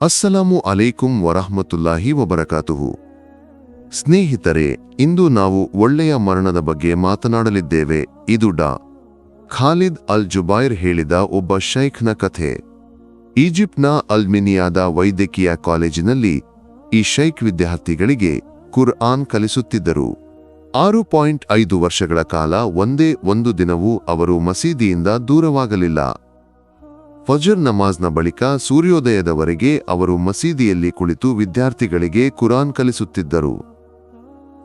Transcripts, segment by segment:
ಅಸ್ಸಲಾಮು ಅಲೈಕುಂ ವರಹಮತುಲ್ಲಾಹಿ ವಬರಕಾತುಹು. ಸ್ನೇಹಿತರೆ, ಇಂದು ನಾವು ಒಳ್ಳೆಯ ಮರಣದ ಬಗ್ಗೆ ಮಾತನಾಡಲಿದ್ದೇವೆ. ಇದು ಡಾ ಖಾಲಿದ್ ಅಲ್ ಜುಬೈರ್ ಹೇಳಿದ ಒಬ್ಬ ಶೈಖ್ನ ಕಥೆ. ಈಜಿಪ್ಟ್ನ ಅಲ್ಮಿನಿಯಾದ ವೈದ್ಯಕೀಯ ಕಾಲೇಜಿನಲ್ಲಿ ಈ ಶೈಖ್ ವಿದ್ಯಾರ್ಥಿಗಳಿಗೆ ಕುರ್ಆನ್ ಕಲಿಸುತ್ತಿದ್ದರು. 6.5 ವರ್ಷಗಳ ಕಾಲ ಒಂದೇ ಒಂದು ದಿನವೂ ಅವರು ಮಸೀದಿಯಿಂದ ದೂರವಾಗಲಿಲ್ಲ. ಫಜರ್ ನಮಾಜ್ನ ಬಳಿಕ ಸೂರ್ಯೋದಯದವರೆಗೆ ಅವರು ಮಸೀದಿಯಲ್ಲಿ ಕುಳಿತು ವಿದ್ಯಾರ್ಥಿಗಳಿಗೆ ಕುರಾನ್ ಕಲಿಸುತ್ತಿದ್ದರು.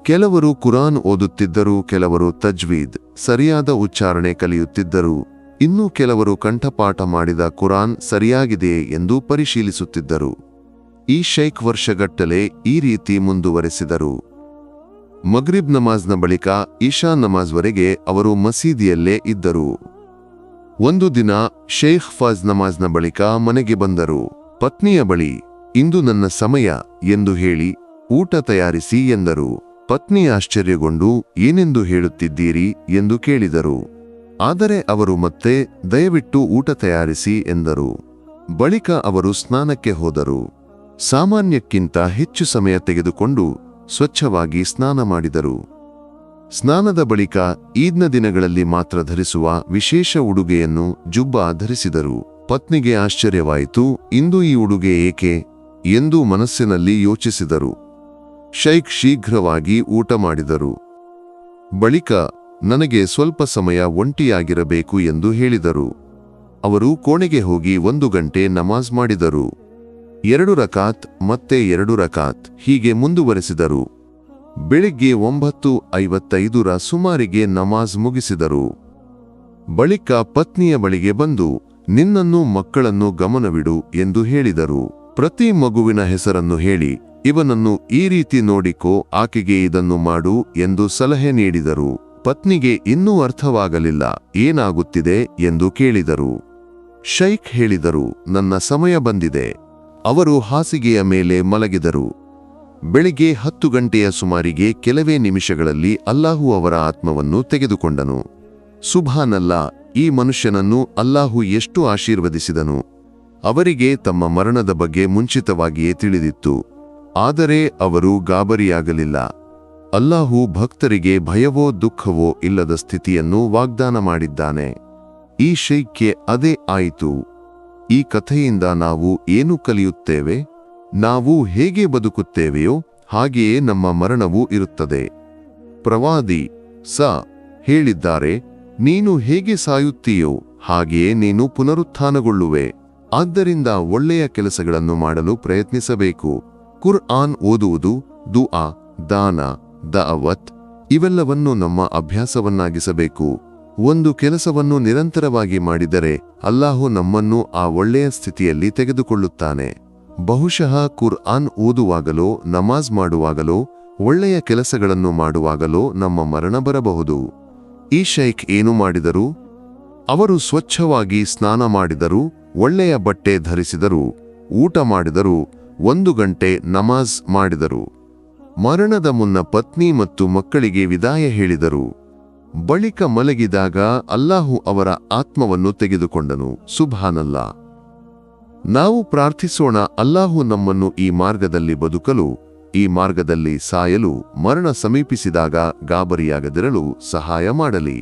ಕೆಲವರು ಕುರಾನ್ ಓದುತ್ತಿದ್ದರು, ಕೆಲವರು ತಜ್ವೀದ್ ಸರಿಯಾದ ಉಚ್ಚಾರಣೆ ಕಲಿಯುತ್ತಿದ್ದರು, ಇನ್ನೂ ಕೆಲವರು ಕಂಠಪಾಠ ಮಾಡಿದ ಕುರಾನ್ ಸರಿಯಾಗಿದೆಯೇ ಎಂದು ಪರಿಶೀಲಿಸುತ್ತಿದ್ದರು. ಈ ಶೈಖ್ ವರ್ಷಗಟ್ಟಲೆ ಈ ರೀತಿ ಮುಂದುವರೆಸಿದರು. ಮಗ್ರಿಬ್ ನಮಾಜ್ನ ಬಳಿಕ ಇಶಾ ನಮಾಜ್ವರೆಗೆ ಅವರು ಮಸೀದಿಯಲ್ಲೇ ಇದ್ದರು. ಒಂದು ದಿನ ಶೇಖ್ ಫಜ್ ನಮಾಜ್ನ ಬಳಿಕ ಮನೆಗೆ ಬಂದರು. ಪತ್ನಿಯ ಬಳಿ ಇಂದು ನನ್ನ ಸಮಯ ಎಂದು ಹೇಳಿ ಊಟ ತಯಾರಿಸಿ ಎಂದರು. ಪತ್ನಿ ಆಶ್ಚರ್ಯಗೊಂಡು ಏನೆಂದು ಹೇಳುತ್ತಿದ್ದೀರಿ ಎಂದು ಕೇಳಿದರು. ಆದರೆ ಅವರು ಮತ್ತೆ ದಯವಿಟ್ಟು ಊಟ ತಯಾರಿಸಿ ಎಂದರು. ಬಳಿಕ ಅವರು ಸ್ನಾನಕ್ಕೆ ಹೋದರು. ಸಾಮಾನ್ಯಕ್ಕಿಂತ ಹೆಚ್ಚು ಸಮಯ ತೆಗೆದುಕೊಂಡು ಸ್ವಚ್ಛವಾಗಿ ಸ್ನಾನ ಮಾಡಿದರು. ಸ್ನಾನದ ಬಳಿಕ ಈದ್ನ ದಿನಗಳಲ್ಲಿ ಮಾತ್ರ ಧರಿಸುವ ವಿಶೇಷ ಉಡುಗೆಯನ್ನು ಜುಬ್ಬಾ ಧರಿಸಿದರು. ಪತ್ನಿಗೆ ಆಶ್ಚರ್ಯವಾಯಿತು. ಇಂದು ಈ ಉಡುಗೆ ಏಕೆ ಎಂದು ಮನಸ್ಸಿನಲ್ಲಿ ಯೋಚಿಸಿದರು. ಶೈಖ್ ಶೀಘ್ರವಾಗಿ ಊಟ ಮಾಡಿದರು. ಬಳಿಕ ನನಗೆ ಸ್ವಲ್ಪ ಸಮಯ ಒಂಟಿಯಾಗಿರಬೇಕು ಎಂದು ಹೇಳಿದರು. ಅವರು ಕೋಣೆಗೆ ಹೋಗಿ 1 ಗಂಟೆ ನಮಾಜ್ ಮಾಡಿದರು. 2 ರಕಾತ್ ಮತ್ತೆ 2 ರಕಾತ್ ಹೀಗೆ ಮುಂದುವರೆಸಿದರು. ಬೆಳಿಗ್ಗೆ 9:55 ಸುಮಾರಿಗೆ ನಮಾಜ್ ಮುಗಿಸಿದರು. ಬಳಿಕ ಪತ್ನಿಯ ಬಳಿಗೆ ಬಂದು ನಿನ್ನನ್ನು ಮಕ್ಕಳನ್ನು ಗಮನವಿಡು ಎಂದು ಹೇಳಿದರು. ಪ್ರತಿ ಮಗುವಿನ ಹೆಸರನ್ನು ಹೇಳಿ ಇವನನ್ನು ಈ ರೀತಿ ನೋಡಿಕೋ, ಆಕೆಗೆ ಇದನ್ನು ಮಾಡು ಎಂದು ಸಲಹೆ ನೀಡಿದರು. ಪತ್ನಿಗೆ ಇನ್ನೂ ಅರ್ಥವಾಗಲಿಲ್ಲ. ಏನಾಗುತ್ತಿದೆ ಎಂದು ಕೇಳಿದರು. ಶೈಖ್ ಹೇಳಿದರು, ನನ್ನ ಸಮಯ ಬಂದಿದೆ. ಅವರು ಹಾಸಿಗೆಯ ಮೇಲೆ ಮಲಗಿದರು. ಬೆಳಿಗ್ಗೆ 10 ಗಂಟೆಯ ಸುಮಾರಿಗೆ ಕೆಲವೇ ನಿಮಿಷಗಳಲ್ಲಿ ಅಲ್ಲಾಹು ಅವರ ಆತ್ಮವನ್ನು ತೆಗೆದುಕೊಂಡನು. ಸುಬ್ಹಾನಲ್ಲಾ, ಈ ಮನುಷ್ಯನನ್ನು ಅಲ್ಲಾಹು ಎಷ್ಟು ಆಶೀರ್ವದಿಸಿದನು. ಅವರಿಗೆ ತಮ್ಮ ಮರಣದ ಬಗ್ಗೆ ಮುಂಚಿತವಾಗಿಯೇ ತಿಳಿದಿತ್ತು. ಆದರೆ ಅವರು ಗಾಬರಿಯಾಗಲಿಲ್ಲ. ಅಲ್ಲಾಹು ಭಕ್ತರಿಗೆ ಭಯವೋ ದುಃಖವೋ ಇಲ್ಲದ ಸ್ಥಿತಿಯನ್ನು ವಾಗ್ದಾನ ಮಾಡಿದ್ದಾನೆ. ಈ ಶೈಖ್ಗೆ ಅದೇ ಆಯಿತು. ಈ ಕಥೆಯಿಂದ ನಾವು ಏನು ಕಲಿಯುತ್ತೇವೆ? ನಾವು ಹೇಗೆ ಬದುಕುತ್ತೇವೆಯೋ ಹಾಗೆಯೇ ನಮ್ಮ ಮರಣವೂ ಇರುತ್ತದೆ. ಪ್ರವಾದಿ ಹೇಳಿದ್ದಾರೆ, ನೀನು ಹೇಗೆ ಸಾಯುತ್ತೀಯೋ ಹಾಗೆಯೇ ನೀನು ಪುನರುತ್ಥಾನಗೊಳ್ಳುವೆ. ಆದ್ದರಿಂದ ಒಳ್ಳೆಯ ಕೆಲಸಗಳನ್ನು ಮಾಡಲು ಪ್ರಯತ್ನಿಸಬೇಕು. ಕುರ್ಆನ್ ಓದುವುದು, ದುಆ, ದಾನ, ದಅವತ್ ಇವೆಲ್ಲವನ್ನು ನಮ್ಮ ಅಭ್ಯಾಸವನ್ನಾಗಿಸಬೇಕು. ಒಂದು ಕೆಲಸವನ್ನು ನಿರಂತರವಾಗಿ ಮಾಡಿದರೆ ಅಲ್ಲಾಹು ನಮ್ಮನ್ನು ಆ ಒಳ್ಳೆಯ ಸ್ಥಿತಿಯಲ್ಲಿ ತೆಗೆದುಕೊಳ್ಳುತ್ತಾನೆ. ಬಹುಶಃ ಕುರ್ಆನ್ ಓದುವಾಗಲೋ, ನಮಾಜ್ ಮಾಡುವಾಗಲೋ, ಒಳ್ಳೆಯ ಕೆಲಸಗಳನ್ನು ಮಾಡುವಾಗಲೋ ನಮ್ಮ ಮರಣ ಬರಬಹುದು. ಈ ಶೈಖ್ ಏನು ಮಾಡಿದರು? ಅವರು ಸ್ವಚ್ಛವಾಗಿ ಸ್ನಾನ ಮಾಡಿದರು, ಒಳ್ಳೆಯ ಬಟ್ಟೆ ಧರಿಸಿದರು, ಊಟ ಮಾಡಿದರು, 1 ಗಂಟೆ ನಮಾಜ್ ಮಾಡಿದರು. ಮರಣದ ಮುನ್ನ ಪತ್ನಿ ಮತ್ತು ಮಕ್ಕಳಿಗೆ ವಿದಾಯ ಹೇಳಿದರು. ಬಳಿಕ ಮಲಗಿದಾಗ ಅಲ್ಲಾಹು ಅವರ ಆತ್ಮವನ್ನು ತೆಗೆದುಕೊಂಡನು. ಸುಬ್ಹಾನಲ್ಲಾ. ನಾವು ಪ್ರಾರ್ಥಿಸೋಣ, ಅಲ್ಲಾಹು ನಮ್ಮನ್ನು ಈ ಮಾರ್ಗದಲ್ಲಿ ಬದುಕಲು, ಈ ಮಾರ್ಗದಲ್ಲಿ ಸಾಯಲು, ಮರಣ ಸಮೀಪಿಸಿದಾಗ ಗಾಬರಿಯಾಗದಿರಲು ಸಹಾಯ ಮಾಡಲಿ.